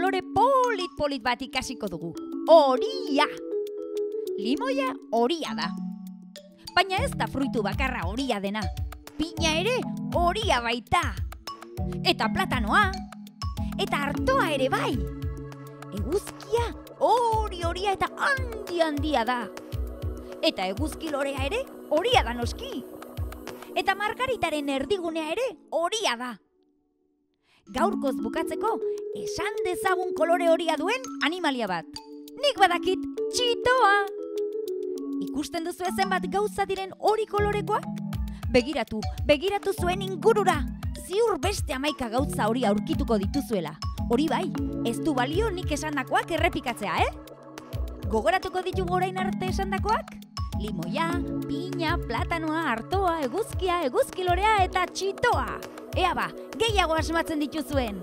kolore polit bat ikasiko dugu. Horia! Limoia horia da. Baina ez da fruitu bakarra horia dena. Piña ere horia baita. Eta platanoa. Eta artoa ere bai. Eguzkia horia eta handia da. Eta eguzki lorea ere horia da noski. Eta margaritaren erdigunea ere horia da. Gaurkoz bukatzeko, esan dezagun kolore horia duen animalia bat. Nik badakit, txitoa! Ikusten duzu zenbat gauza diren hori kolorekoak? Begiratu zuen ingurura. Ziur beste 11 gauza hori aurkituko dituzuela. Hori bai, ez du balio nik esandakoak errepikatzea, Gogoratuko ditugu orain arte esandakoak? Limoia, piña, platanoa, artoa, eguzkia, eguzkilorea eta txitoa. Ea ba, gehiago asmatzen dituzuen.